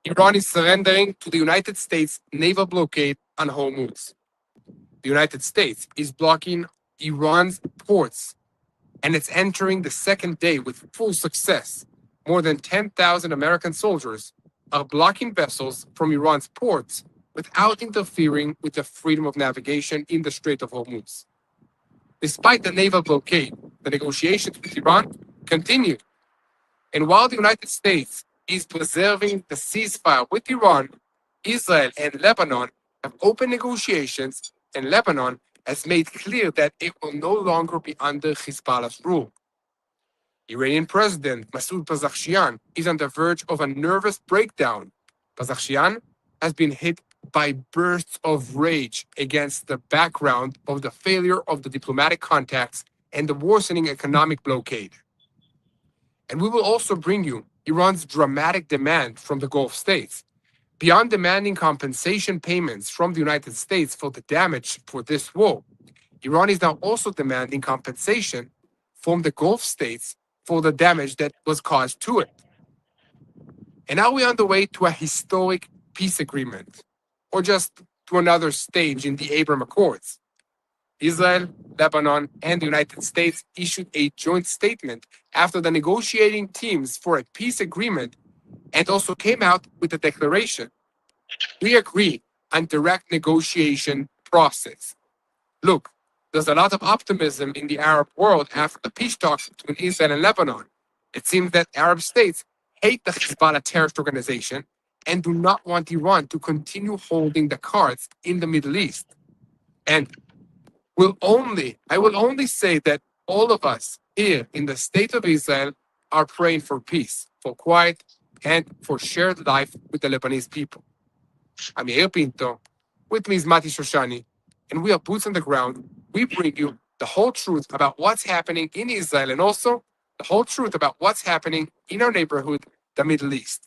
Iran is surrendering to the United States naval blockade on Hormuz. The United States is blocking Iran's ports, and it's entering the second day with full success. More than 10,000 American soldiers are blocking vessels from Iran's ports without interfering with the freedom of navigation in the Strait of Hormuz. Despite the naval blockade, the negotiations with Iran continue. And while the United States is preserving the ceasefire with Iran, Israel and Lebanon have opened negotiations, and Lebanon has made clear that it will no longer be under Hezbollah's rule. Iranian President Masoud Pezeshkian is on the verge of a nervous breakdown. Pezeshkian has been hit by bursts of rage against the background of the failure of the diplomatic contacts and the worsening economic blockade. And we will also bring you Iran's dramatic demand from the Gulf states. Beyond demanding compensation payments from the United States for the damage for this war, Iran is now also demanding compensation from the Gulf states for the damage that was caused to it. And are we on the way to a historic peace agreement, or just to another stage in the Abraham Accords? Israel, Lebanon, and the United States issued a joint statement after the negotiating teams for a peace agreement and also came out with a declaration. We agree on direct negotiation process. Look, there's a lot of optimism in the Arab world after the peace talks between Israel and Lebanon. It seems that Arab states hate the Hezbollah terrorist organization and do not want Iran to continue holding the cards in the Middle East. And I will only say that all of us here in the state of Israel are praying for peace, for quiet, and for shared life with the Lebanese people. I'm Yair Pinto. With me is Mati Shoshani, and we are boots on the ground. We bring you the whole truth about what's happening in Israel and also the whole truth about what's happening in our neighborhood, the Middle East.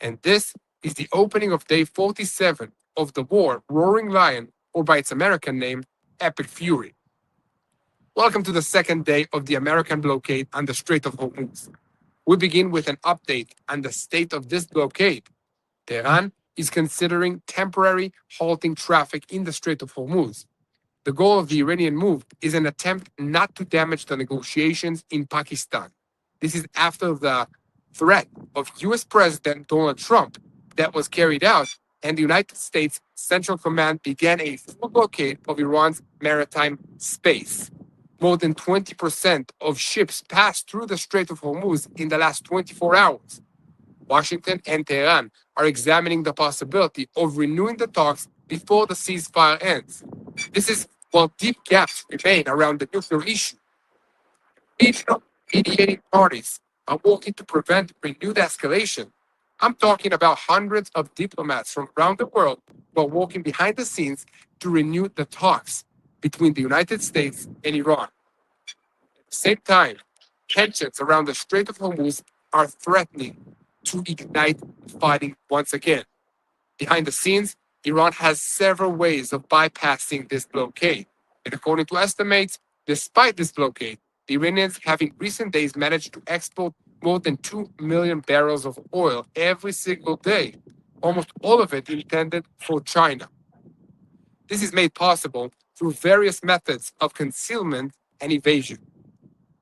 And this is the opening of day 47 of the war, Roaring Lion, or by its American name, Epic Fury. Welcome to the second day of the American blockade on the Strait of Hormuz. We begin with an update on the state of this blockade. Tehran is considering temporary halting traffic in the Strait of Hormuz. The goal of the Iranian move is an attempt not to damage the negotiations in Pakistan. This is after the threat of US President Donald Trump that was carried out, and the United States Central Command began a full blockade of Iran's maritime space. More than 20% of ships passed through the Strait of Hormuz in the last 24 hours. Washington and Tehran are examining the possibility of renewing the talks before the ceasefire ends. This is while deep gaps remain around the nuclear issue. Regional mediating parties are working to prevent renewed escalation. I'm talking about hundreds of diplomats from around the world who are working behind the scenes to renew the talks between the United States and Iran. At the same time, tensions around the Strait of Hormuz are threatening to ignite fighting once again. Behind the scenes, Iran has several ways of bypassing this blockade. And according to estimates, despite this blockade, the Iranians have in recent days managed to export more than 2 million barrels of oil every single day, almost all of it intended for China. This is made possible through various methods of concealment and evasion.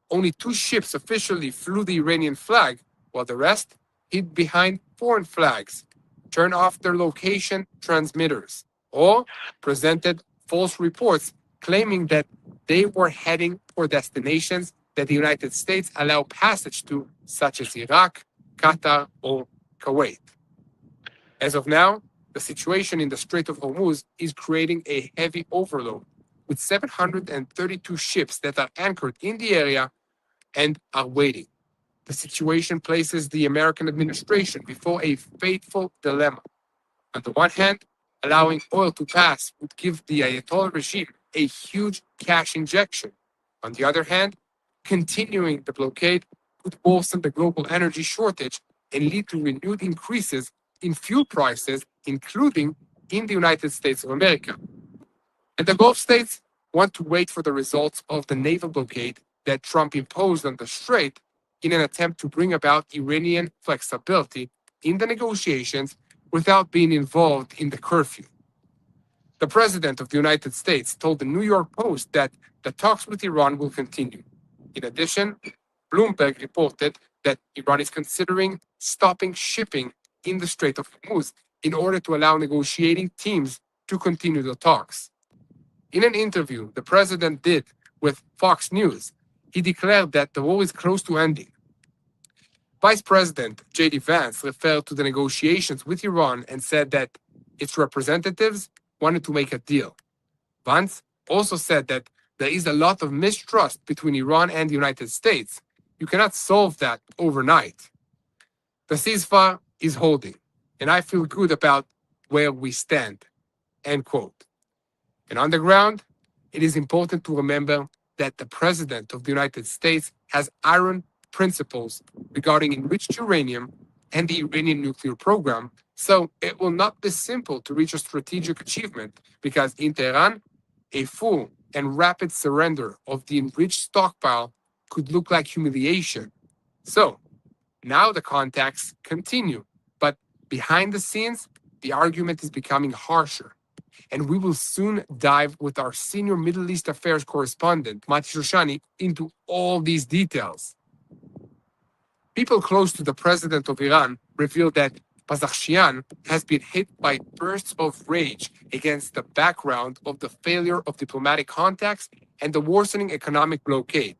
Only 2 ships officially flew the Iranian flag, while the rest hid behind foreign flags, turned off their location transmitters, or presented false reports claiming that they were heading for destinations that the United States allow passage to, such as Iraq, Qatar, or Kuwait. As of now, the situation in the Strait of Hormuz is creating a heavy overload, with 732 ships that are anchored in the area and are waiting. The situation places the American administration before a fateful dilemma. On the one hand, allowing oil to pass would give the Ayatollah regime a huge cash injection. On the other hand, continuing the blockade could worsen the global energy shortage and lead to renewed increases in fuel prices, including in the United States of America. And the Gulf states want to wait for the results of the naval blockade that Trump imposed on the Strait in an attempt to bring about Iranian flexibility in the negotiations without being involved in the curfew. The President of the United States told the New York Post that the talks with Iran will continue. In addition, Bloomberg reported that Iran is considering stopping shipping in the Strait of Hormuz in order to allow negotiating teams to continue the talks. In an interview the president did with Fox News, he declared that the war is close to ending. Vice President J.D. Vance referred to the negotiations with Iran and said that its representatives wanted to make a deal. Vance also said that there is a lot of mistrust between Iran and the United States. You cannot solve that overnight. The ceasefire is holding, and I feel good about where we stand. End quote. And on the ground, it is important to remember that the President of the United States has iron principles regarding enriched uranium and the Iranian nuclear program, so it will not be simple to reach a strategic achievement because in Tehran, a full and rapid surrender of the enriched stockpile could look like humiliation. So, now the contacts continue, but behind the scenes, the argument is becoming harsher. And we will soon dive with our senior Middle East Affairs correspondent, Mati Shoshani, into all these details. People close to the president of Iran revealed that Pezeshkian has been hit by bursts of rage against the background of the failure of diplomatic contacts and the worsening economic blockade.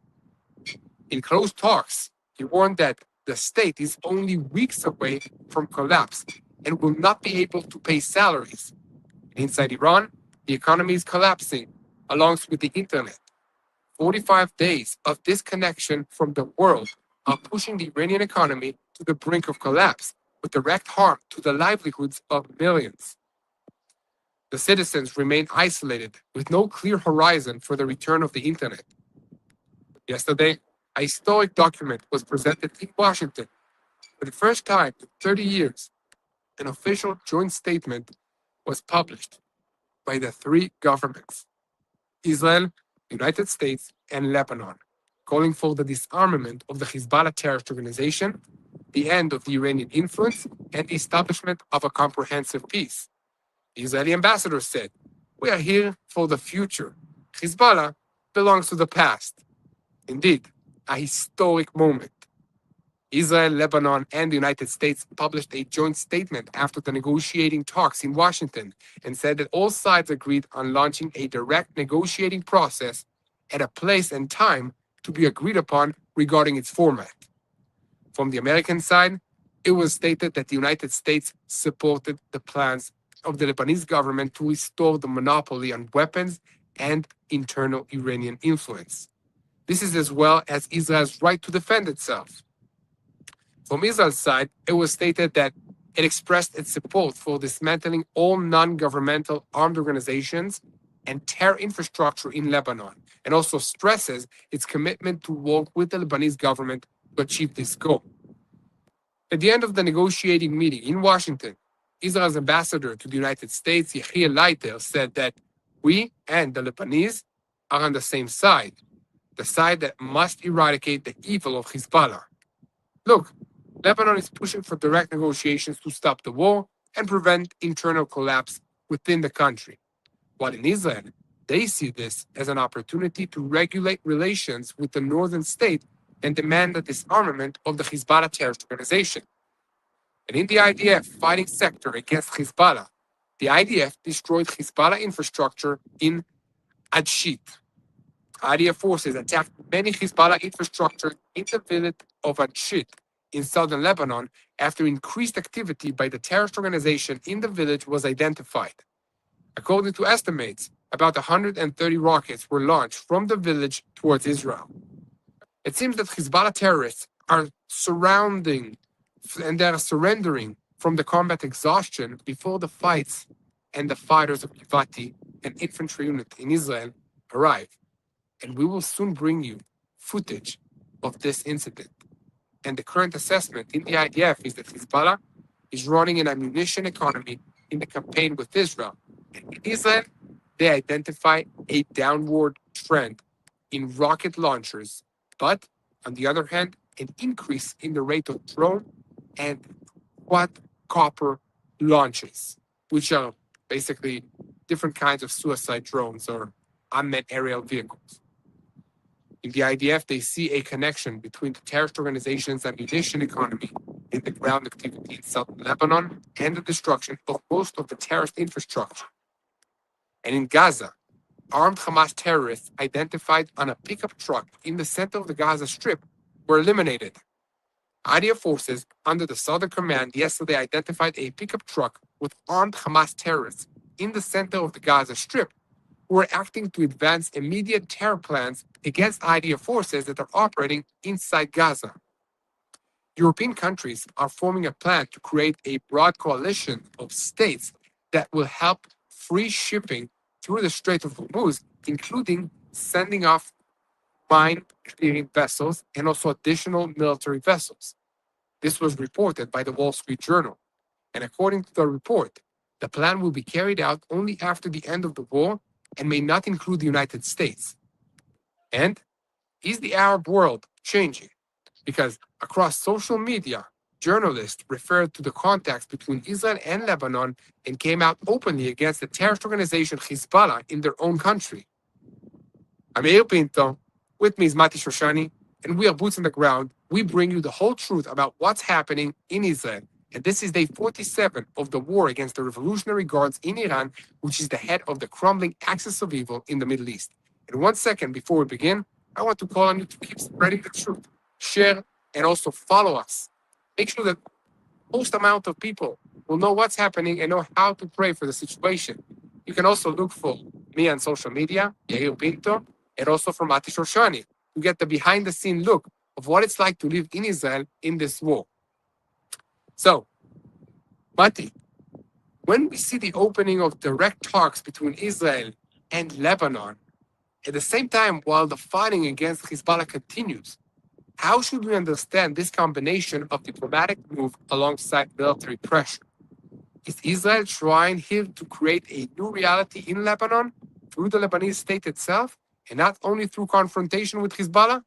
In close talks, he warned that the state is only weeks away from collapse and will not be able to pay salaries. Inside Iran, the economy is collapsing, along with the internet. 45 days of disconnection from the world are pushing the Iranian economy to the brink of collapse, with direct harm to the livelihoods of millions. The citizens remain isolated, with no clear horizon for the return of the internet. Yesterday, a historic document was presented in Washington. For the first time in 30 years, an official joint statement was published by the three governments, Israel, United States, and Lebanon, calling for the disarmament of the Hezbollah terrorist organization, the end of the Iranian influence, and the establishment of a comprehensive peace. The Israeli ambassador said, "We are here for the future. Hezbollah belongs to the past." Indeed, a historic moment. Israel, Lebanon, and the United States published a joint statement after the negotiating talks in Washington and said that all sides agreed on launching a direct negotiating process at a place and time to be agreed upon regarding its format. From the American side, it was stated that the United States supported the plans of the Lebanese government to restore the monopoly on weapons and internal Iranian influence. This is as well as Israel's right to defend itself. From Israel's side, it was stated that it expressed its support for dismantling all non-governmental armed organizations and terror infrastructure in Lebanon, and also stresses its commitment to work with the Lebanese government to achieve this goal. At the end of the negotiating meeting in Washington, Israel's ambassador to the United States, Yechiel Leiter, said that we and the Lebanese are on the same side, the side that must eradicate the evil of Hezbollah. Look, Lebanon is pushing for direct negotiations to stop the war and prevent internal collapse within the country. While in Israel, they see this as an opportunity to regulate relations with the northern state and demand the disarmament of the Hezbollah terrorist organization. And in the IDF fighting sector against Hezbollah, the IDF destroyed Hezbollah infrastructure in Adshit. IDF forces attacked many Hezbollah infrastructure in the village of Adshit in southern Lebanon after increased activity by the terrorist organization in the village was identified. According to estimates, about 130 rockets were launched from the village towards Israel. It seems that Hezbollah terrorists are surrendering from the combat exhaustion before the fights and the fighters of Givati, an infantry unit in Israel, arrive. And we will soon bring you footage of this incident. And the current assessment in the IDF is that Hezbollah is running an ammunition economy in the campaign with Israel. And in Israel, they identify a downward trend in rocket launchers, but on the other hand, an increase in the rate of drone and quadcopter launches, which are basically different kinds of suicide drones or unmanned aerial vehicles. In the IDF, they see a connection between the terrorist organization's ammunition economy and the ground activity in southern Lebanon and the destruction of most of the terrorist infrastructure. And in Gaza, armed Hamas terrorists identified on a pickup truck in the center of the Gaza Strip were eliminated. IDF forces under the Southern Command yesterday identified a pickup truck with armed Hamas terrorists in the center of the Gaza Strip who were acting to advance immediate terror plans against IDF forces that are operating inside Gaza. European countries are forming a plan to create a broad coalition of states that will help free shipping through the Strait of Hormuz, including sending off mine clearing vessels and also additional military vessels. This was reported by the Wall Street Journal. And according to the report, the plan will be carried out only after the end of the war and may not include the United States. And is the Arab world changing? Because across social media, journalists referred to the contacts between Israel and Lebanon and came out openly against the terrorist organization Hezbollah in their own country. I'm Yair Pinto, with me is Mati Shoshani, and we are Boots on the Ground. We bring you the whole truth about what's happening in Israel. And this is day 47 of the war against the Revolutionary Guards in Iran, which is the head of the crumbling axis of evil in the Middle East. And 1 second before we begin, I want to call on you to keep spreading the truth, share, and also follow us. Make sure that most amount of people will know what's happening and know how to pray for the situation. You can also look for me on social media, Yair Pinto, and also for Mati Shoshani, to get the behind-the-scene look of what it's like to live in Israel in this war. So, Mati, when we see the opening of direct talks between Israel and Lebanon, at the same time while the fighting against Hezbollah continues, how should we understand this combination of diplomatic move alongside military pressure? Is Israel trying here to create a new reality in Lebanon through the Lebanese state itself, and not only through confrontation with Hezbollah?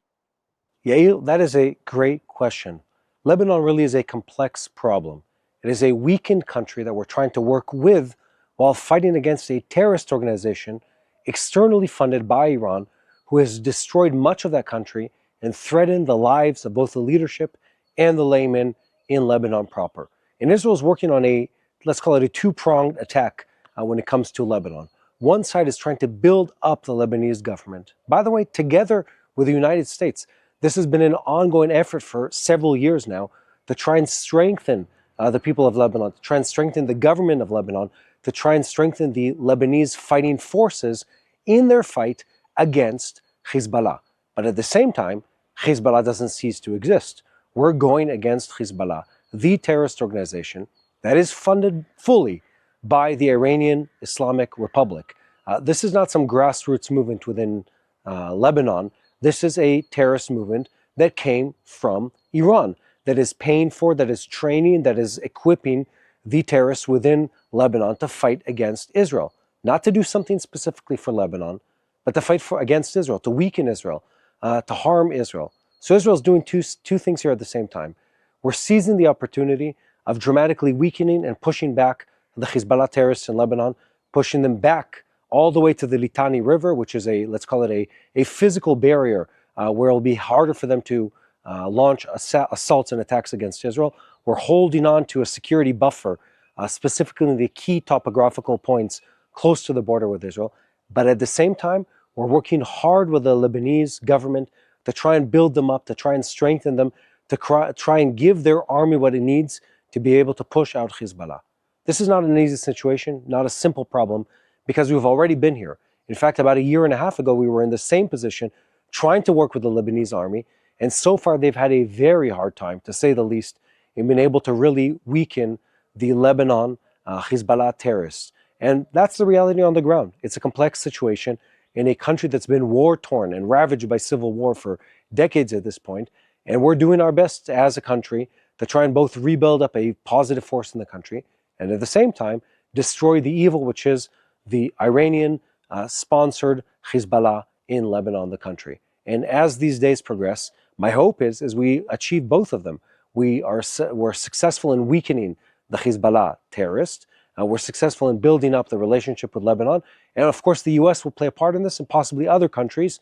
Yael, that is a great question. Lebanon really is a complex problem. It is a weakened country that we're trying to work with while fighting against a terrorist organization externally funded by Iran, who has destroyed much of that country and threatened the lives of both the leadership and the laymen in Lebanon proper. And Israel is working on a, let's call it a two-pronged attack when it comes to Lebanon. One side is trying to build up the Lebanese government, by the way, together with the United States. This has been an ongoing effort for several years now to try and strengthen the people of Lebanon, to try and strengthen the government of Lebanon, to try and strengthen the Lebanese fighting forces in their fight against Hezbollah. But at the same time, Hezbollah doesn't cease to exist. We're going against Hezbollah, the terrorist organization that is funded fully by the Iranian Islamic Republic. This is not some grassroots movement within Lebanon. This is a terrorist movement that came from Iran, that is paying for, that is training, that is equipping the terrorists within Lebanon to fight against Israel. Not to do something specifically for Lebanon, but to fight against Israel, to weaken Israel, to harm Israel. So Israel's doing two things here at the same time. We're seizing the opportunity of dramatically weakening and pushing back the Hezbollah terrorists in Lebanon, pushing them back all the way to the Litani River, which is a, let's call it a physical barrier where it'll be harder for them to launch assaults and attacks against Israel. We're holding on to a security buffer, specifically in the key topographical points close to the border with Israel. But at the same time, we're working hard with the Lebanese government to try and build them up, to try and strengthen them, to try and give their army what it needs to be able to push out Hezbollah. This is not an easy situation, not a simple problem, because we've already been here. In fact, about a year and a half ago, we were in the same position, trying to work with the Lebanese army, and so far they've had a very hard time, to say the least, in being able to really weaken the Lebanon Hezbollah terrorists. And that's the reality on the ground. It's a complex situation in a country that's been war-torn and ravaged by civil war for decades at this point, and we're doing our best as a country to try and both rebuild up a positive force in the country, and at the same time, destroy the evil, which is the Iranian-sponsored Hezbollah in Lebanon, the country. And as these days progress, my hope is we achieve both of them. we're successful in weakening the Hezbollah terrorists. We're successful in building up the relationship with Lebanon. And of course, the US will play a part in this, and possibly other countries,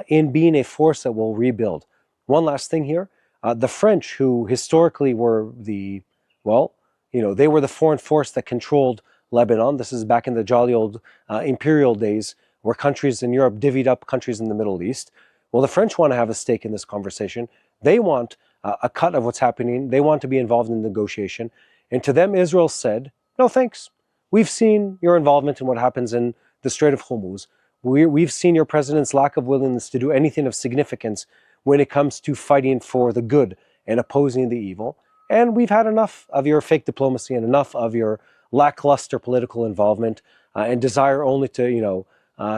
in being a force that will rebuild. One last thing here. The French, who historically were they were the foreign force that controlled Lebanon. This is back in the jolly old imperial days, where countries in Europe divvied up countries in the Middle East. Well, the French want to have a stake in this conversation. They want a cut of what's happening. They want to be involved in the negotiation. And to them, Israel said, no thanks. We've seen your involvement in what happens in the Strait of Hormuz. We've seen your president's lack of willingness to do anything of significance when it comes to fighting for the good and opposing the evil. And we've had enough of your fake diplomacy and enough of your lackluster political involvement and desire only to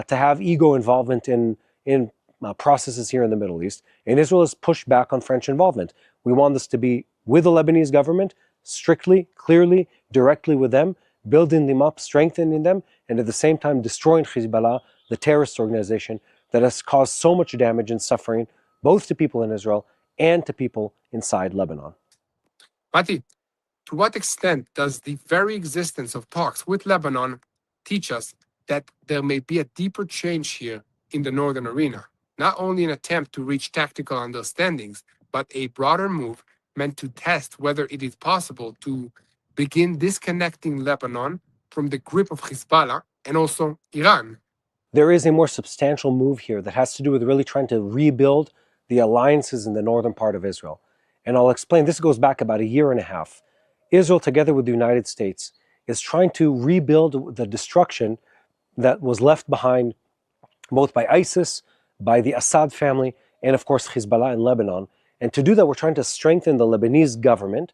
have ego involvement in processes here in the Middle East. And Israel has pushed back on French involvement. We want this to be with the Lebanese government, strictly, clearly, directly with them, building them up, strengthening them, and at the same time destroying Hezbollah, the terrorist organization that has caused so much damage and suffering, both to people in Israel and to people inside Lebanon. Mati, to what extent does the very existence of talks with Lebanon teach us that there may be a deeper change here in the northern arena? Not only an attempt to reach tactical understandings, but a broader move meant to test whether it is possible to begin disconnecting Lebanon from the grip of Hezbollah and also Iran. There is a more substantial move here that has to do with really trying to rebuild the alliances in the northern part of Israel. And I'll explain, this goes back about a year and a half. Israel, together with the United States, is trying to rebuild the destruction that was left behind both by ISIS, by the Assad family, and of course Hezbollah in Lebanon. And to do that, we're trying to strengthen the Lebanese government.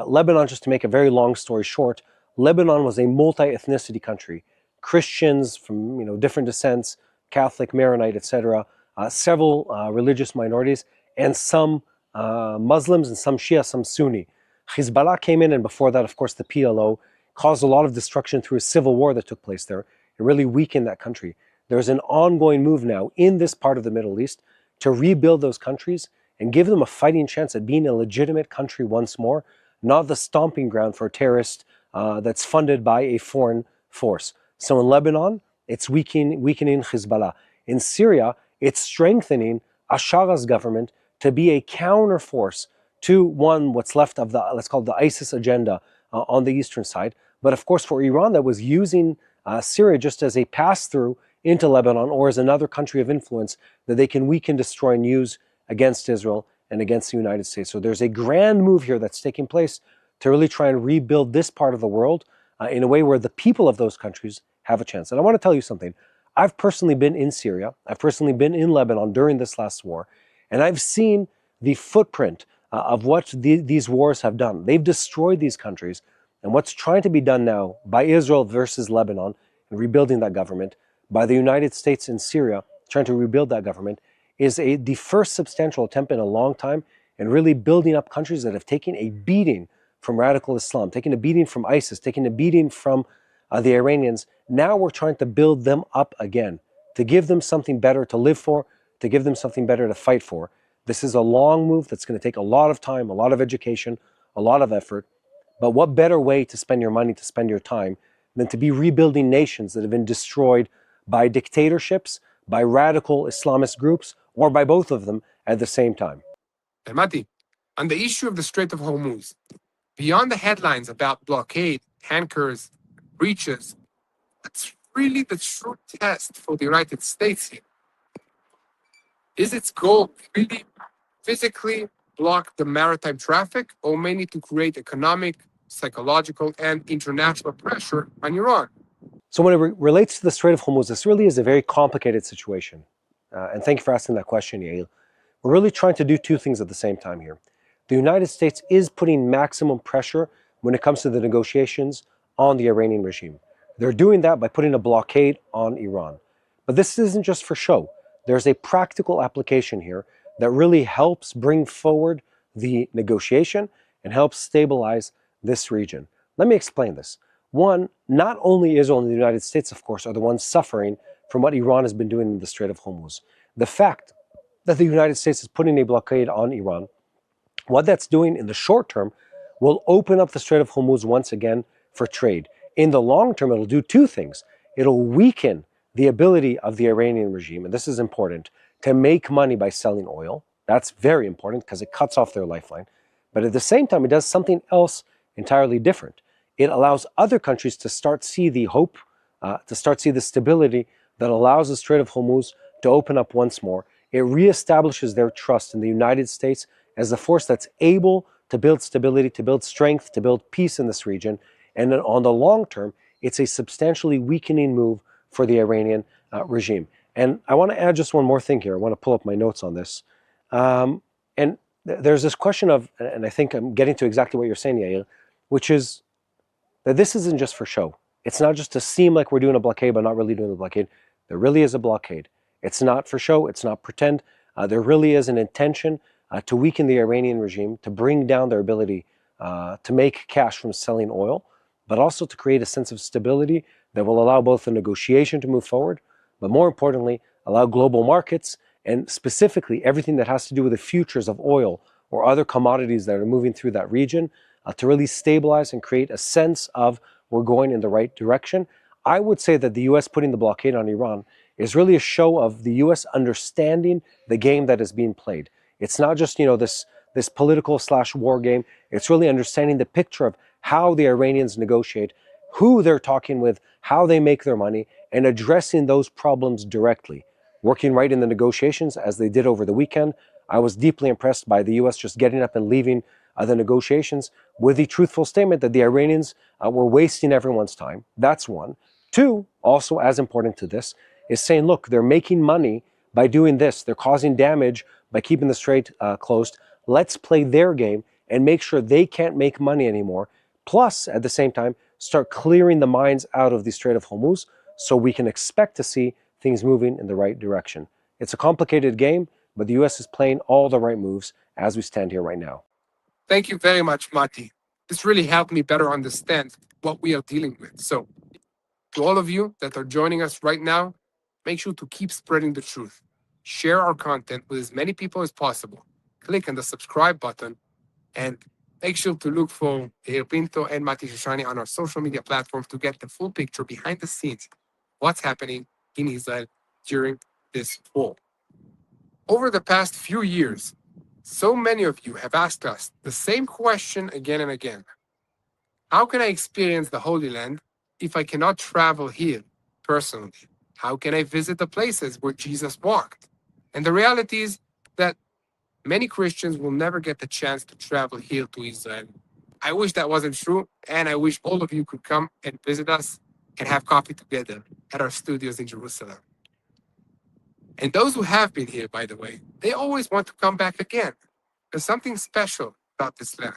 Lebanon, just to make a very long story short, Lebanon was a multi-ethnicity country. Christians from different descents, Catholic, Maronite, etc., several religious minorities, and some Muslims and some Shia, some Sunni. Hezbollah came in, and before that, of course, the PLO caused a lot of destruction through a civil war that took place there. It really weakened that country. There's an ongoing move now in this part of the Middle East to rebuild those countries and give them a fighting chance at being a legitimate country once more, not the stomping ground for terrorists that's funded by a foreign force. So in Lebanon, it's weakening Hezbollah. In Syria, it's strengthening Ashar's government to be a counter force to what's left of the, let's call it the ISIS agenda on the eastern side. But of course, for Iran, that was using Syria just as a pass-through into Lebanon, or as another country of influence that they can weaken, destroy, and use against Israel and against the United States. So there's a grand move here that's taking place to really try and rebuild this part of the world in a way where the people of those countries have a chance. And I want to tell you something. I've personally been in Syria. I've personally been in Lebanon during this last war. And I've seen the footprint of what these wars have done. They've destroyed these countries. And what's trying to be done now by Israel versus Lebanon and rebuilding that government, by the United States in Syria trying to rebuild that government, is the first substantial attempt in a long time in really building up countries that have taken a beating from radical Islam, taking a beating from ISIS, taking a beating from the Iranians. Now we're trying to build them up again, to give them something better to live for, to give them something better to fight for. This is a long move that's going to take a lot of time, a lot of education, a lot of effort. But what better way to spend your money, to spend your time, than to be rebuilding nations that have been destroyed by dictatorships, by radical Islamist groups, or by both of them at the same time. And Mati, on the issue of the Strait of Hormuz, beyond the headlines about blockade, tankers, breaches, that's really the true test for the United States here. Is its goal really physically block the maritime traffic, or mainly to create economic, psychological, and international pressure on Iran? So when it relates to the Strait of Hormuz, this really is a very complicated situation. And thank you for asking that question, Yael. We're really trying to do two things at the same time here. The United States is putting maximum pressure when it comes to the negotiations on the Iranian regime. They're doing that by putting a blockade on Iran. But this isn't just for show. There's a practical application here that really helps bring forward the negotiation and helps stabilize this region. Let me explain this. One, not only Israel and the United States, of course, are the ones suffering from what Iran has been doing in the Strait of Hormuz. The fact that the United States is putting a blockade on Iran What that's doing in the short term will open up the Strait of Hormuz once again for trade. In the long term, it'll do two things. It'll weaken the ability of the Iranian regime, and this is important, to make money by selling oil. That's very important because it cuts off their lifeline. But at the same time, it does something else entirely different. It allows other countries to start see the hope, to start see the stability that allows the Strait of Hormuz to open up once more. It reestablishes their trust in the United States as a force that's able to build stability, to build strength, to build peace in this region. And on the long term, it's a substantially weakening move for the Iranian regime. And I want to add just one more thing here. I want to pull up my notes on this. And there's this question of, and I think I'm getting to exactly what you're saying, Yair, which is that this isn't just for show. It's not just to seem like we're doing a blockade, but not really doing a blockade. There really is a blockade. It's not for show. It's not pretend. There really is an intention to weaken the Iranian regime, to bring down their ability to make cash from selling oil, but also to create a sense of stability that will allow both the negotiation to move forward, but more importantly, allow global markets and specifically everything that has to do with the futures of oil or other commodities that are moving through that region to really stabilize and create a sense of we're going in the right direction. I would say that the U.S. putting the blockade on Iran is really a show of the U.S. understanding the game that is being played. It's not just, this political/war game. It's really understanding the picture of how the Iranians negotiate, who they're talking with, how they make their money, and addressing those problems directly. Working right in the negotiations as they did over the weekend. I was deeply impressed by the U.S. just getting up and leaving the negotiations with the truthful statement that the Iranians were wasting everyone's time. That's one. Two, also as important to this, is saying, look, they're making money by doing this. They're causing damage by keeping the strait closed. Let's play their game and make sure they can't make money anymore. Plus, at the same time, start clearing the mines out of the Strait of Hormuz so we can expect to see things moving in the right direction. It's a complicated game, but the U.S. is playing all the right moves as we stand here right now. Thank you very much, Mati. This really helped me better understand what we are dealing with. So, to all of you that are joining us right now, make sure to keep spreading the truth. Share our content with as many people as possible. Click on the subscribe button and make sure to look for Yair Pinto and Mati Shoshani on our social media platforms to get the full picture behind the scenes, what's happening in Israel during this war. Over the past few years, so many of you have asked us the same question again and again. How can I experience the Holy Land if I cannot travel here personally? How can I visit the places where Jesus walked? And the reality is that many Christians will never get the chance to travel here to Israel. I wish that wasn't true, and I wish all of you could come and visit us and have coffee together at our studios in Jerusalem. And those who have been here, by the way, they always want to come back again. There's something special about this land,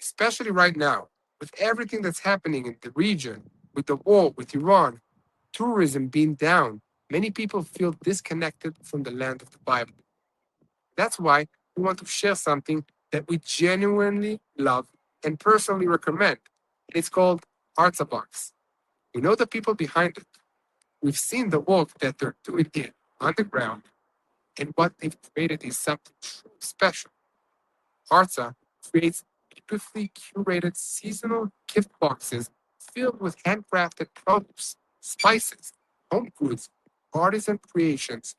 especially right now, with everything that's happening in the region, with the war with Iran, tourism being down. Many people feel disconnected from the land of the Bible. That's why we want to share something that we genuinely love and personally recommend. It's called Artsabox. We know the people behind it. We've seen the work that they're doing here on the ground, and what they've created is something truly special. Artsa creates beautifully curated seasonal gift boxes filled with handcrafted produce, spices, home goods, artisan creations,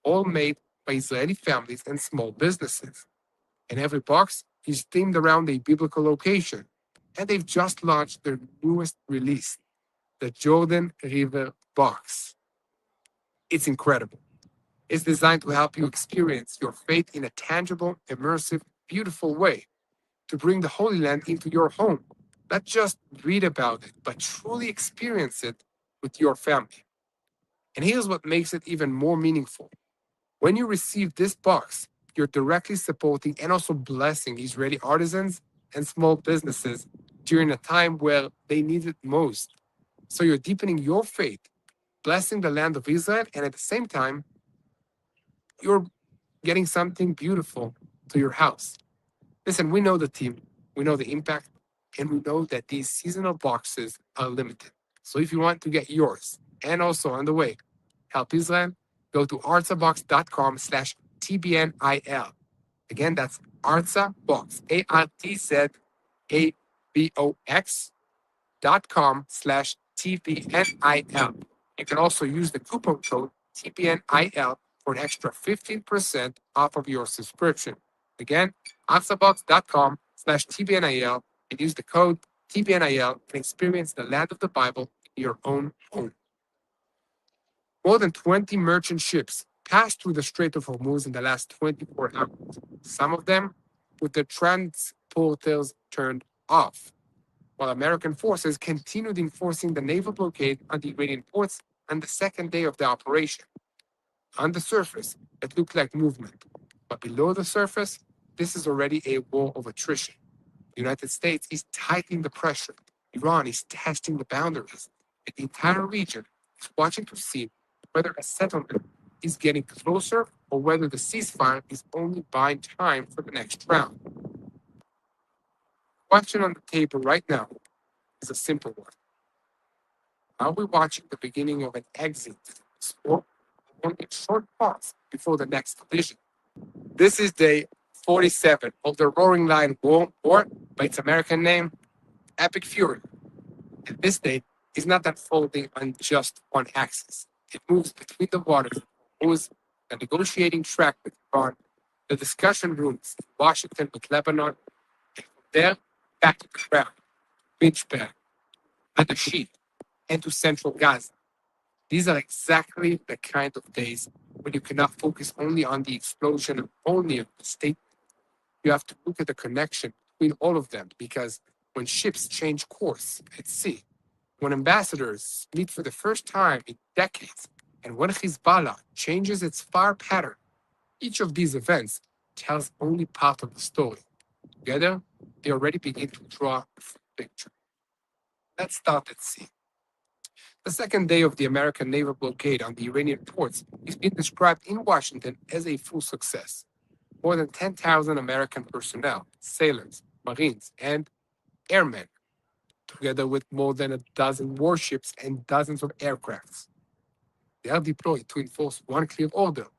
all made by Israeli families and small businesses. And every box is themed around a biblical location. And they've just launched their newest release, the Jordan River Box. It's incredible. It's designed to help you experience your faith in a tangible, immersive, beautiful way, to bring the Holy Land into your home. Not just read about it, but truly experience it with your family. And here's what makes it even more meaningful. When you receive this box, you're directly supporting and also blessing Israeli artisans and small businesses during a time where they need it most. So you're deepening your faith, blessing the land of Israel, and at the same time, you're getting something beautiful to your house. Listen, we know the team, we know the impact, and we know that these seasonal boxes are limited. So if you want to get yours, and also on the way, help Israel, go to artsabox.com/TBNIL. Again, that's Artzabox, ARTZABOX.com/TBNIL. You can also use the coupon code TBNIL for an extra 15% off of your subscription. Again, Artzabox.com/TBNIL and use the code TBNIL and experience the land of the Bible in your own home. More than 20 merchant ships passed through the Strait of Hormuz in the last 24 hours, some of them with the transporters turned off, while American forces continued enforcing the naval blockade on the Iranian ports on the second day of the operation. On the surface, it looked like movement, but below the surface, this is already a war of attrition. The United States is tightening the pressure. Iran is testing the boundaries, and the entire region is watching to see whether a settlement is getting closer or whether the ceasefire is only buying time for the next round. The question on the table right now is a simple one. Are we watching the beginning of an exit or only a short pause before the next collision? This is day 47 of the Roaring Lion War, or by its American name, Epic Fury. And this date is not unfolding on just one axis. It moves between the waters, moves the negotiating track with Iran, the discussion rooms in Washington with Lebanon, and from there back to the ground, Lynchburg, and the Sheet, and to central Gaza. These are exactly the kind of days when you cannot focus only on the explosion and only on the state. You have to look at the connection between all of them, because when ships change course at sea, when ambassadors meet for the first time in decades, and when Hezbollah changes its fire pattern, each of these events tells only part of the story. Together, they already begin to draw a full picture. Let's start at sea. The second day of the American naval blockade on the Iranian ports is being described in Washington as a full success. More than 10,000 American personnel, sailors, marines, and airmen, together with more than a dozen warships and dozens of aircrafts. They are deployed to enforce one clear order: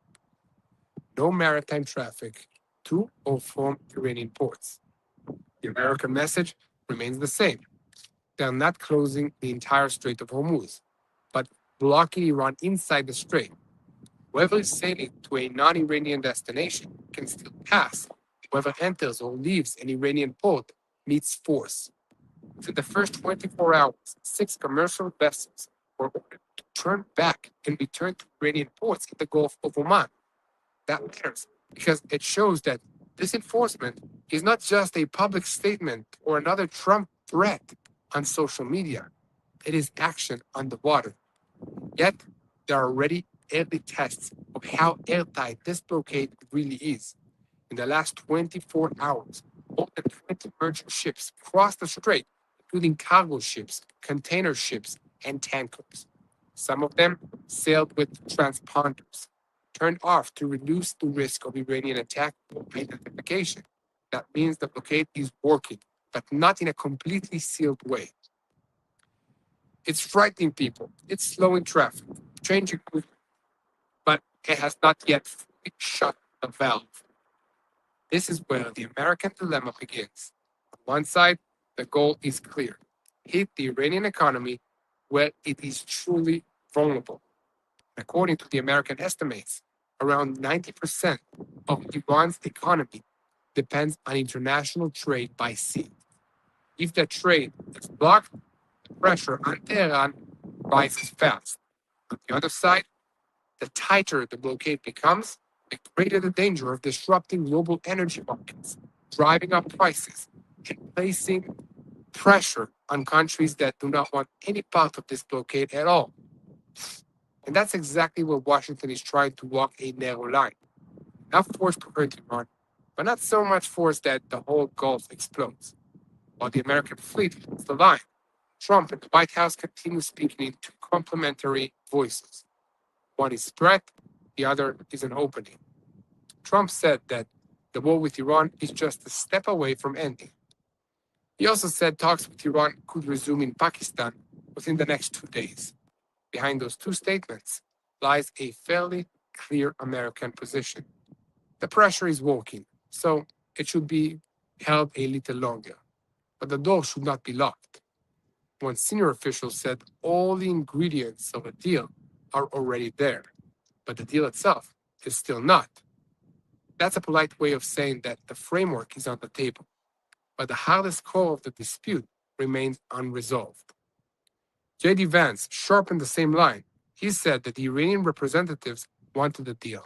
no maritime traffic to or from Iranian ports. The American message remains the same. They are not closing the entire Strait of Hormuz, but blocking Iran inside the strait. Whoever is sailing to a non-Iranian destination can still pass. Whoever enters or leaves an Iranian port meets force. Within the first 24 hours, 6 commercial vessels were ordered to turn back and return to Iranian ports in the Gulf of Oman. That matters because it shows that this enforcement is not just a public statement or another Trump threat on social media. It is action on the water. Yet, there are already early tests of how airtight this blockade really is. In the last 24 hours, more than 20 merchant ships crossed the strait, including cargo ships, container ships, and tankers. Some of them sailed with transponders, turned off to reduce the risk of Iranian attack or identification. That means the blockade is working, but not in a completely sealed way. It's frightening people. It's slowing traffic, changing movement, but it has not yet fully shut the valve. This is where the American dilemma begins. On one side, the goal is clear: hit the Iranian economy where it is truly vulnerable. According to the American estimates, around 90% of Iran's economy depends on international trade by sea. If that trade is blocked, the pressure on Tehran rises fast. On the other side, the tighter the blockade becomes, the greater the danger of disrupting global energy markets, driving up prices, and placing pressure on countries that do not want any part of this blockade at all. And that's exactly where Washington is trying to walk a narrow line. Not forced to hurt Iran, but not so much force that the whole Gulf explodes. While the American fleet holds the line, Trump and the White House continue speaking in two complementary voices. One is threat, the other is an opening. Trump said that the war with Iran is just a step away from ending. He also said talks with Iran could resume in Pakistan within the next 2 days. Behind those two statements lies a fairly clear American position. The pressure is working. so it should be held a little longer. But the door should not be locked. One senior official said all the ingredients of a deal are already there, but the deal itself is still not. That's a polite way of saying that the framework is on the table, but the hardest core of the dispute remains unresolved. J.D. Vance sharpened the same line. He said that the Iranian representatives wanted a deal.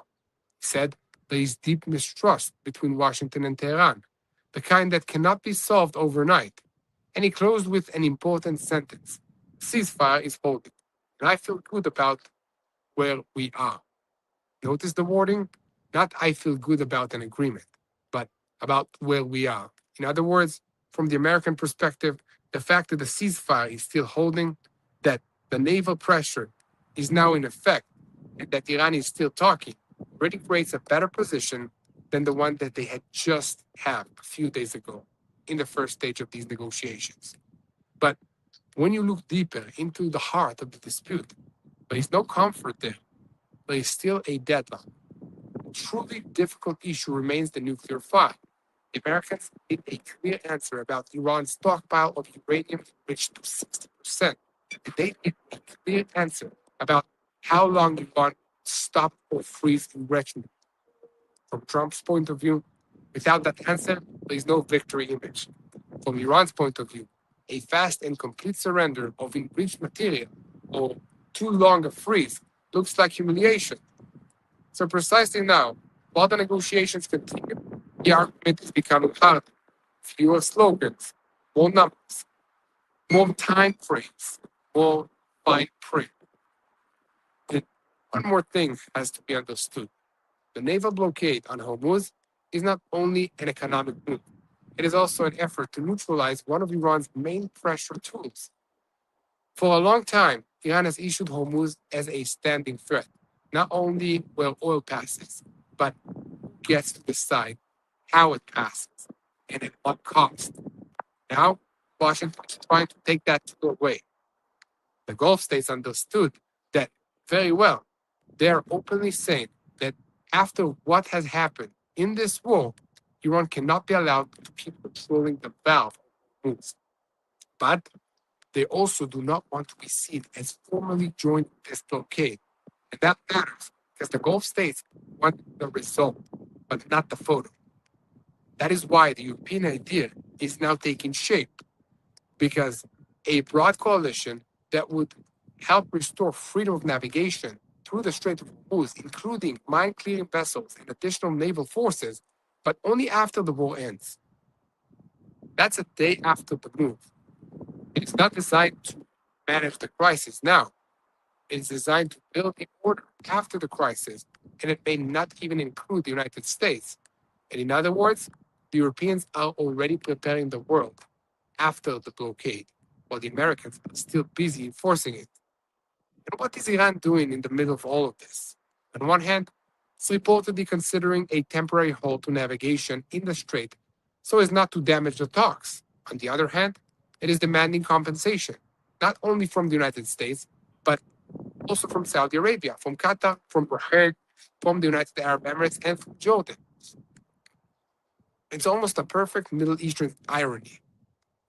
He said there is deep mistrust between Washington and Tehran, the kind that cannot be solved overnight. And he closed with an important sentence: ceasefire is holding, and I feel good about where we are. Notice the wording? Not I feel good about an agreement, but about where we are. In other words, from the American perspective, the fact that the ceasefire is still holding, that the naval pressure is now in effect, and that Iran is still talking, already creates a better position than the one that they had just had a few days ago in the first stage of these negotiations. But when you look deeper into the heart of the dispute, there is no comfort there. There is still a deadlock. A truly difficult issue remains the nuclear file. The Americans need a clear answer about Iran's stockpile of uranium enriched to 60%. And they need a clear answer about how long Iran stop or freeze enrichment. From Trump's point of view, without that answer, there is no victory image. From Iran's point of view, a fast and complete surrender of enriched material or too long a freeze looks like humiliation. So precisely now, while the negotiations continue, the argument is becoming harder. Fewer slogans, more numbers, more time frames, more fine print. And one more thing has to be understood. The naval blockade on Hormuz is not only an economic move, it is also an effort to neutralize one of Iran's main pressure tools. For a long time, Iran has issued Hormuz as a standing threat, not only where oil passes, but who gets to decide how it passes and at what cost. Now, Washington is trying to take that tool away. The Gulf states understood that very well. They are openly saying that after what has happened in this war, Iran cannot be allowed to keep controlling the valve of Hormuz. But they also do not want to be seen as formally joining this blockade. And that matters because the Gulf states want the result, but not the photo. That is why the European idea is now taking shape, because a broad coalition that would help restore freedom of navigation through the Strait of Hormuz, including mine clearing vessels and additional naval forces, but only after the war ends. That's a day after the move. It is not designed to manage the crisis now. It is designed to build the order after the crisis, and it may not even include the United States. And in other words, the Europeans are already preparing the world after the blockade, while the Americans are still busy enforcing it. And what is Iran doing in the middle of all of this? On one hand, it's reportedly considering a temporary halt to navigation in the strait so as not to damage the talks. On the other hand, it is demanding compensation, not only from the United States, but also from Saudi Arabia, from Qatar, from Bahrain, from the United Arab Emirates, and from Jordan. It's almost a perfect Middle Eastern irony.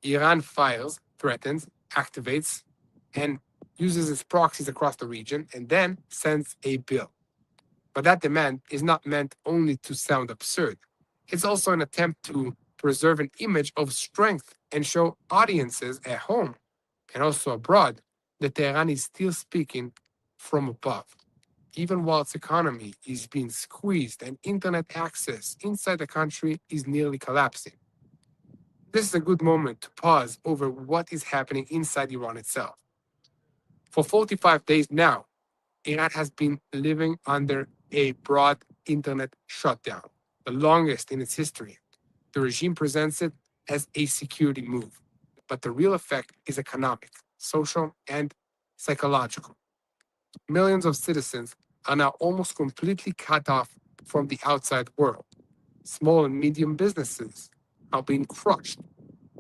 Iran fires, threatens, activates, and uses its proxies across the region, and then sends a bill. But that demand is not meant only to sound absurd. It's also an attempt to preserve an image of strength and show audiences at home and also abroad that Tehran is still speaking from above, even while its economy is being squeezed and internet access inside the country is nearly collapsing. This is a good moment to pause over what is happening inside Iran itself. For 45 days now, Iran has been living under a broad internet shutdown, the longest in its history. The regime presents it as a security move, but the real effect is economic, social, and psychological. Millions of citizens are now almost completely cut off from the outside world. Small and medium businesses are being crushed.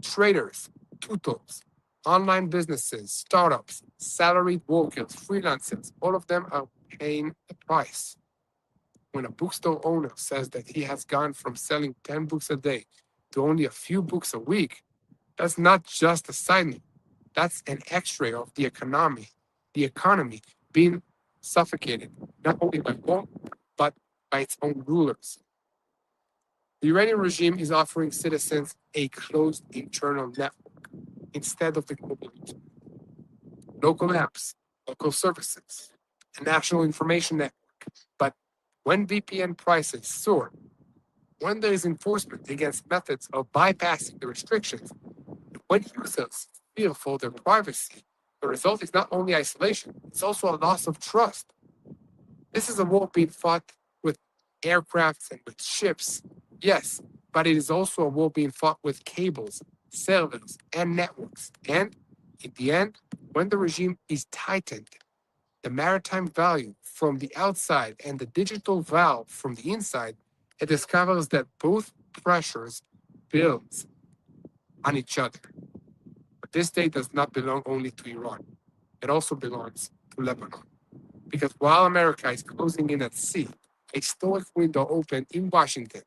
Traders, tutors, online businesses, startups, salaried workers, freelancers, all of them are paying the price. When a bookstore owner says that he has gone from selling 10 books a day to only a few books a week, that's not just a side note. That's an X-ray of the economy being suffocated, not only by war, but by its own rulers. The Iranian regime is offering citizens a closed internal network instead of the global internet. Local apps, local services, a national information network. But when VPN prices soar, when there is enforcement against methods of bypassing the restrictions, when users fear for their privacy, the result is not only isolation, it's also a loss of trust. This is a war being fought with aircrafts and with ships, yes, but it is also a war being fought with cables, servers, and networks. And in the end, when the regime is tightened, the maritime value from the outside and the digital valve from the inside, it discovers that both pressures build on each other. But this day does not belong only to Iran. It also belongs to Lebanon. Because while America is closing in at sea, a historic window opened in Washington.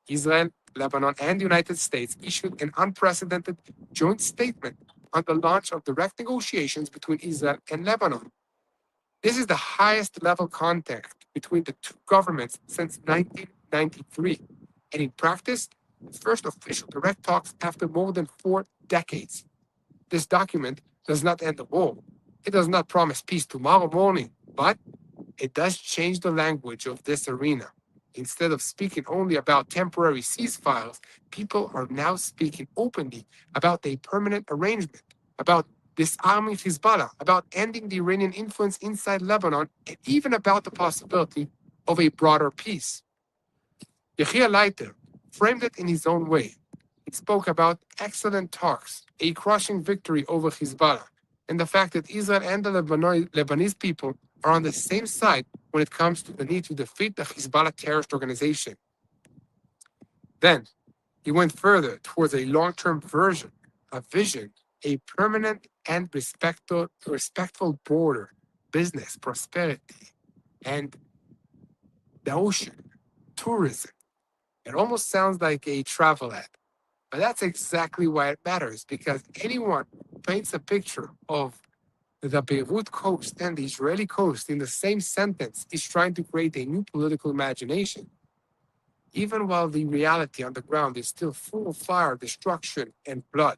Israel, Lebanon, and the United States issued an unprecedented joint statement on the launch of direct negotiations between Israel and Lebanon. This is the highest level contact between the two governments since 1993, and in practice, the first official direct talks after more than 4 decades. This document does not end the war. It does not promise peace tomorrow morning, but it does change the language of this arena. Instead of speaking only about temporary ceasefires, people are now speaking openly about a permanent arrangement, about disarming Hezbollah, about ending the Iranian influence inside Lebanon, and even about the possibility of a broader peace. Yehia Leiter framed it in his own way. He spoke about excellent talks, a crushing victory over Hezbollah, and the fact that Israel and the Lebanese people are on the same side when it comes to the need to defeat the Hezbollah terrorist organization. Then he went further towards a long-term version, a vision, a permanent and respectful border, business, prosperity, and the ocean, tourism. It almost sounds like a travel ad, but that's exactly why it matters, because anyone who paints a picture of the Beirut coast and the Israeli coast in the same sentence is trying to create a new political imagination. Even while the reality on the ground is still full of fire, destruction, and blood,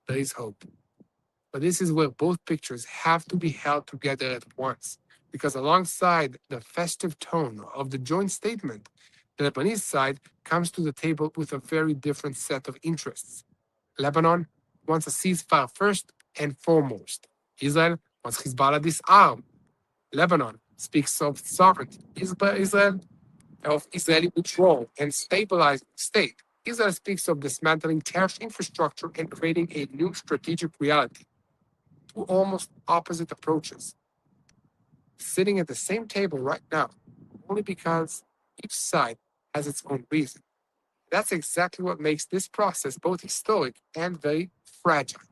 there is hope. But this is where both pictures have to be held together at once, because alongside the festive tone of the joint statement, the Lebanese side comes to the table with a very different set of interests. Lebanon wants a ceasefire first and foremost. Israel wants Hezbollah disarmed. Lebanon speaks of sovereignty. Israel of Israeli withdrawal and stabilizing the state. Israel speaks of dismantling terrorist infrastructure and creating a new strategic reality. Two almost opposite approaches, sitting at the same table right now, only because each side has its own reason. That's exactly what makes this process both historic and very fragile.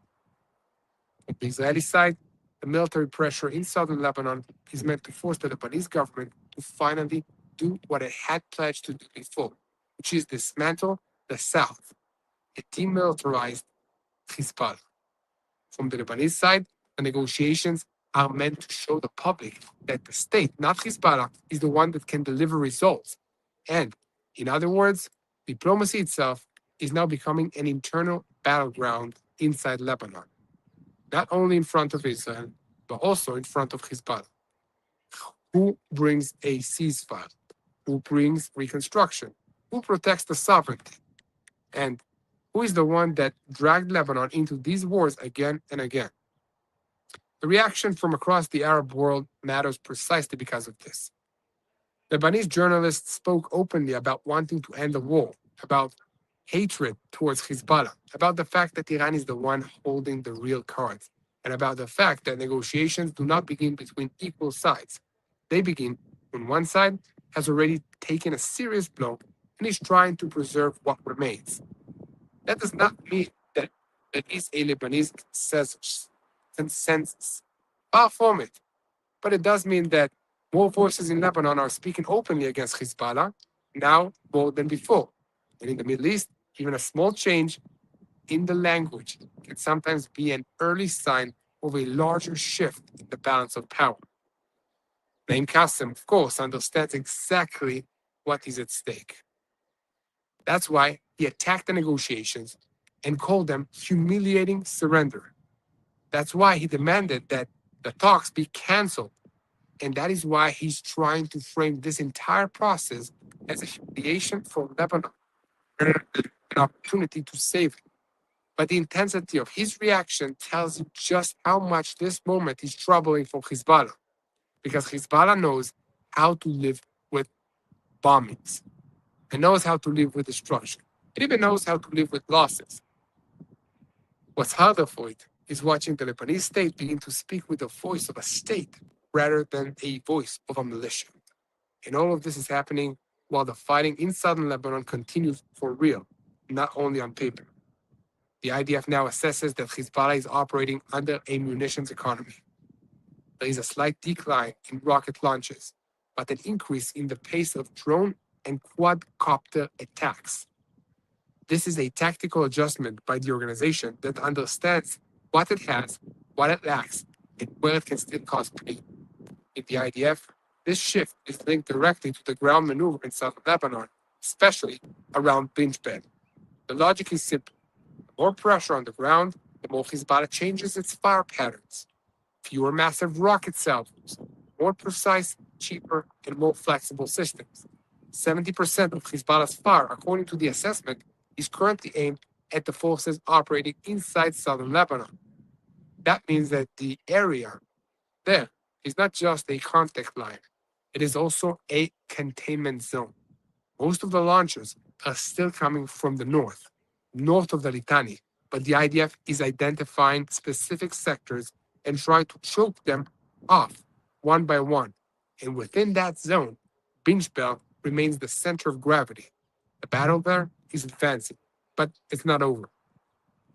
On the Israeli side, the military pressure in southern Lebanon is meant to force the Lebanese government to finally do what it had pledged to do before, which is dismantle the south, a demilitarized Hezbollah. From the Lebanese side, the negotiations are meant to show the public that the state, not Hezbollah, is the one that can deliver results. And, in other words, diplomacy itself is now becoming an internal battleground inside Lebanon, not only in front of Israel, but also in front of Hezbollah. Who brings a ceasefire? Who brings reconstruction? Who protects the sovereignty? And who is the one that dragged Lebanon into these wars again and again? The reaction from across the Arab world matters precisely because of this. Lebanese journalists spoke openly about wanting to end the war, about hatred towards Hezbollah, about the fact that Iran is the one holding the real cards, and about the fact that negotiations do not begin between equal sides. They begin when one side has already taken a serious blow and is trying to preserve what remains. That does not mean that there is a Lebanese consensus. Far from it. But it does mean that More voices in Lebanon are speaking openly against Hezbollah now more than before. And in the Middle East, even a small change in the language can sometimes be an early sign of a larger shift in the balance of power. Naim Qassem, of course, understands exactly what is at stake. That's why he attacked the negotiations and called them humiliating surrender. That's why he demanded that the talks be canceled. And that is why he's trying to frame this entire process as a humiliation for Lebanon, rather than an opportunity to save it. But the intensity of his reaction tells you just how much this moment is troubling for Hezbollah, because Hezbollah knows how to live with bombings and knows how to live with destruction. It even knows how to live with losses. What's harder for it is watching the Lebanese state begin to speak with the voice of a state rather than a voice of a militia. And all of this is happening while the fighting in southern Lebanon continues for real, not only on paper. The IDF now assesses that Hezbollah is operating under a munitions economy. There is a slight decline in rocket launches, but an increase in the pace of drone and quadcopter attacks. This is a tactical adjustment by the organization that understands what it has, what it lacks, and where it can still cause pain. In the IDF, this shift is linked directly to the ground maneuver in southern Lebanon, especially around Binjbel. The logic is simple. The more pressure on the ground, the more Hezbollah changes its fire patterns. Fewer massive rocket salvos, more precise, cheaper, and more flexible systems. 70% of Hezbollah's fire, according to the assessment, is currently aimed at the forces operating inside southern Lebanon. That means that the area there is not just a contact line, it is also a containment zone. Most of the launchers are still coming from the north of the Litani, but the IDF is identifying specific sectors and trying to choke them off one by one. And within that zone, Binjbel remains the center of gravity. The battle there is advancing, but it's not over.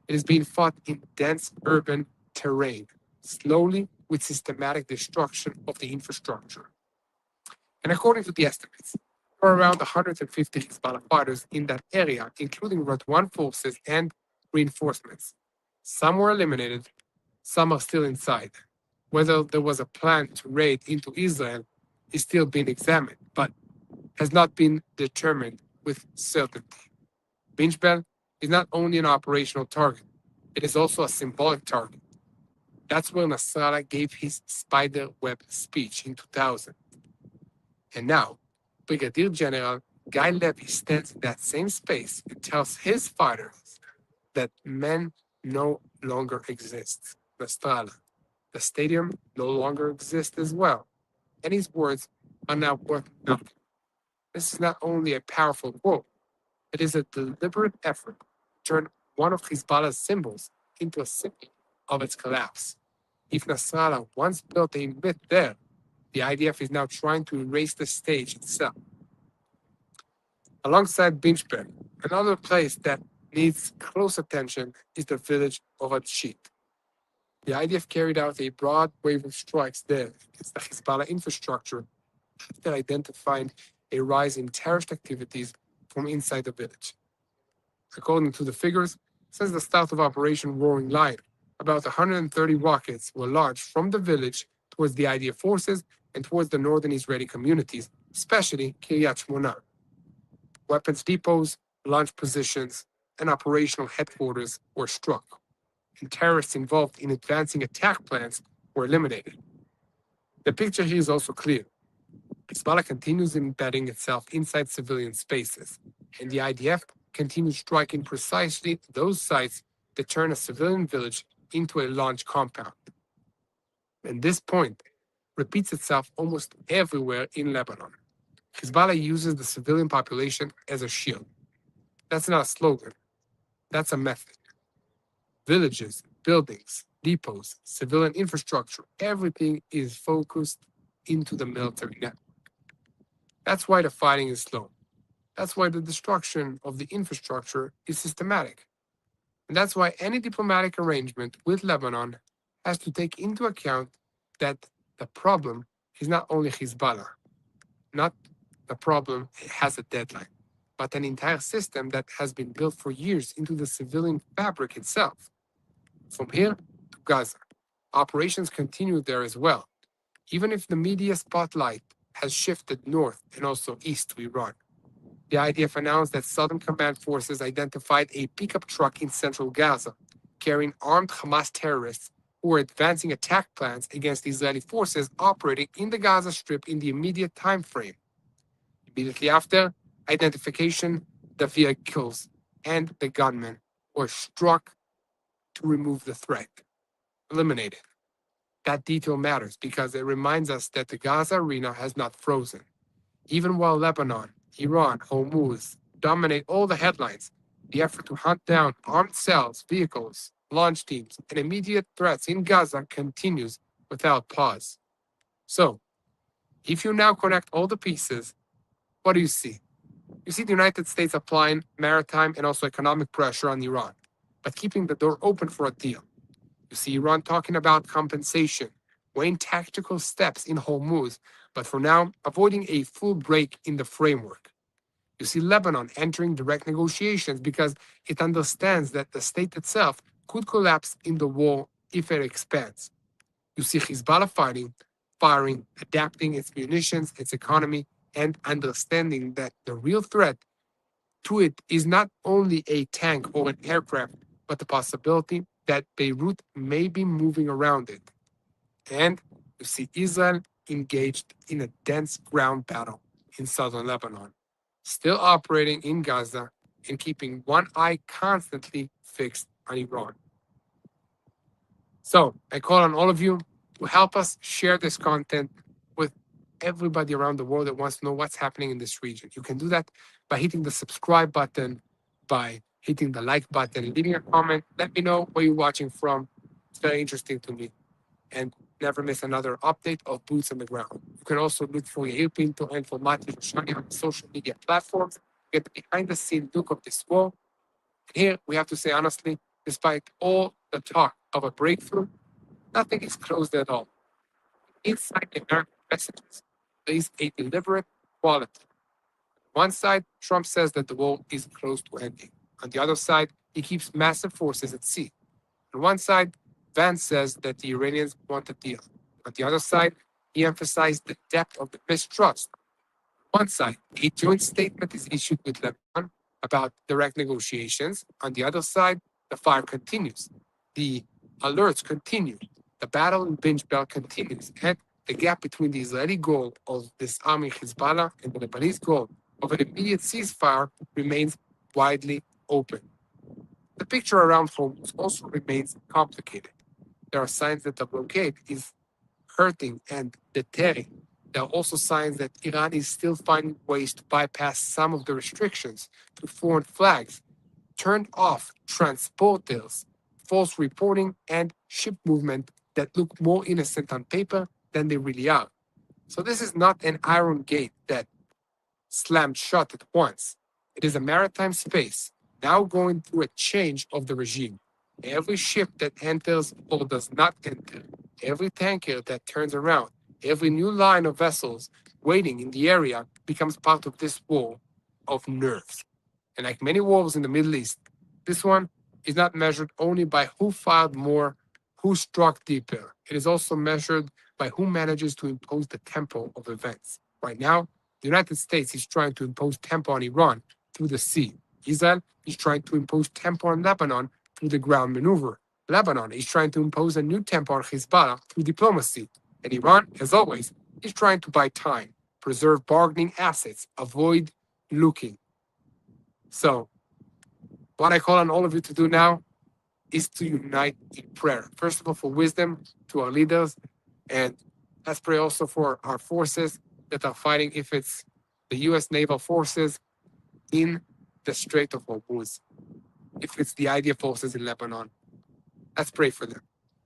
It is being fought in dense urban terrain, slowly with systematic destruction of the infrastructure. And according to the estimates, there are around 150 Hezbollah fighters in that area, including Radwan forces and reinforcements. Some were eliminated, some are still inside. Whether there was a plan to raid into Israel is still being examined, but has not been determined with certainty. Binjbel is not only an operational target, it is also a symbolic target. That's where Nasrallah gave his spider web speech in 2000. And now, Brigadier General Guy Levy stands in that same space and tells his fighters that men no longer exist. Nasrallah. The stadium no longer exists as well. And his words are now worth nothing. This is not only a powerful quote, it is a deliberate effort to turn one of Hezbollah's symbols into a symbol of its collapse. If Nasrallah once built a myth there, the IDF is now trying to erase the stage itself. Alongside Binjbel, another place that needs close attention is the village of Adshit. The IDF carried out a broad wave of strikes there against the Hezbollah infrastructure after identifying a rise in terrorist activities from inside the village. According to the figures, since the start of Operation Roaring Lion, about 130 rockets were launched from the village towards the IDF forces and towards the northern Israeli communities, especially Kiryat Shmona. Weapons depots, launch positions, and operational headquarters were struck, and terrorists involved in advancing attack plans were eliminated. The picture here is also clear. Hezbollah continues embedding itself inside civilian spaces, and the IDF continues striking precisely those sites that turn a civilian village into a launch compound. And this point repeats itself almost everywhere in Lebanon. Hezbollah uses the civilian population as a shield. That's not a slogan, that's a method. Villages, buildings, depots, civilian infrastructure, everything is focused into the military network. That's why the fighting is slow. That's why the destruction of the infrastructure is systematic. And that's why any diplomatic arrangement with Lebanon has to take into account that the problem is not only Hezbollah, not the problem has a deadline, but an entire system that has been built for years into the civilian fabric itself. From here to Gaza, operations continue there as well, even if the media spotlight has shifted north and also east to Iran. The IDF announced that Southern Command forces identified a pickup truck in central Gaza carrying armed Hamas terrorists who were advancing attack plans against Israeli forces operating in the Gaza Strip in the immediate time frame. Immediately after identification, the vehicles and the gunmen were struck to remove the threat, eliminated. That detail matters because it reminds us that the Gaza arena has not frozen. Even while Lebanon, Iran, Hormuz dominate all the headlines, the effort to hunt down armed cells, vehicles, launch teams, and immediate threats in Gaza continues without pause. So, if you now connect all the pieces, what do you see? You see the United States applying maritime and also economic pressure on Iran, but keeping the door open for a deal. You see Iran talking about compensation, weighing tactical steps in Hormuz, but for now, avoiding a full break in the framework. You see Lebanon entering direct negotiations because it understands that the state itself could collapse in the war if it expands. You see Hezbollah firing, adapting its munitions, its economy, and understanding that the real threat to it is not only a tank or an aircraft, but the possibility that Beirut may be moving around it. And you see Israel engaged in a dense ground battle in southern Lebanon, still operating in Gaza and keeping one eye constantly fixed on Iran. So I call on all of you to help us share this content with everybody around the world that wants to know what's happening in this region. You can do that by hitting the subscribe button, by hitting the like button, leaving a comment. Let me know where you're watching from. It's very interesting to me. And never miss another update of Boots on the Ground. You can also look for Yair Pinto and for Mati Roshani on social media platforms. Get the behind-the-scene look of this war. Here, we have to say honestly, despite all the talk of a breakthrough, nothing is closed at all. Inside the American messages, there is a deliberate quality. On one side, Trump says that the war is close to ending. On the other side, he keeps massive forces at sea. On one side, Vance says that the Iranians want a deal. On the other side, he emphasized the depth of the mistrust. On one side, a joint statement is issued with Lebanon about direct negotiations. On the other side, the fire continues. The alerts continue. The battle in Binj Bel continues. And the gap between the Israeli goal of disarming Hezbollah and the Lebanese goal of an immediate ceasefire remains widely open. The picture around Hormuz also remains complicated. There are signs that the blockade is hurting and deterring. There are also signs that Iran is still finding ways to bypass some of the restrictions to foreign flags, turned off transporters, false reporting, and ship movement that look more innocent on paper than they really are. So this is not an iron gate that slammed shut at once. It is a maritime space now going through a change of the regime. Every ship that enters or does not enter, every tanker that turns around, every new line of vessels waiting in the area becomes part of this war of nerves. And like many wars in the Middle East, this one is not measured only by who fired more, who struck deeper. It is also measured by who manages to impose the tempo of events. Right now, the United States is trying to impose tempo on Iran through the sea. Israel is trying to impose tempo on Lebanon through the ground maneuver. Lebanon is trying to impose a new tempo on Hezbollah through diplomacy. And Iran, as always, is trying to buy time, preserve bargaining assets, avoid looking. So, what I call on all of you to do now is to unite in prayer. First of all, for wisdom to our leaders, and let's pray also for our forces that are fighting, if it's the U.S. naval forces in the Strait of Hormuz, if it's the IDF forces in Lebanon. Let's pray for them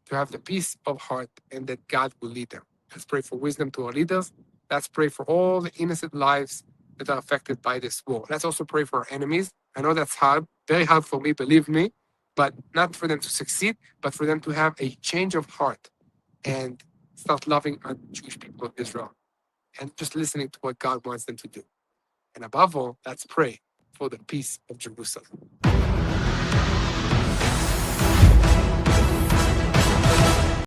to have the peace of heart and that God will lead them. Let's pray for wisdom to our leaders. Let's pray for all the innocent lives that are affected by this war. Let's also pray for our enemies. I know that's hard, very hard for me, believe me, but not for them to succeed, but for them to have a change of heart and start loving our Jewish people of Israel and just listening to what God wants them to do. And above all, let's pray for the peace of Jerusalem.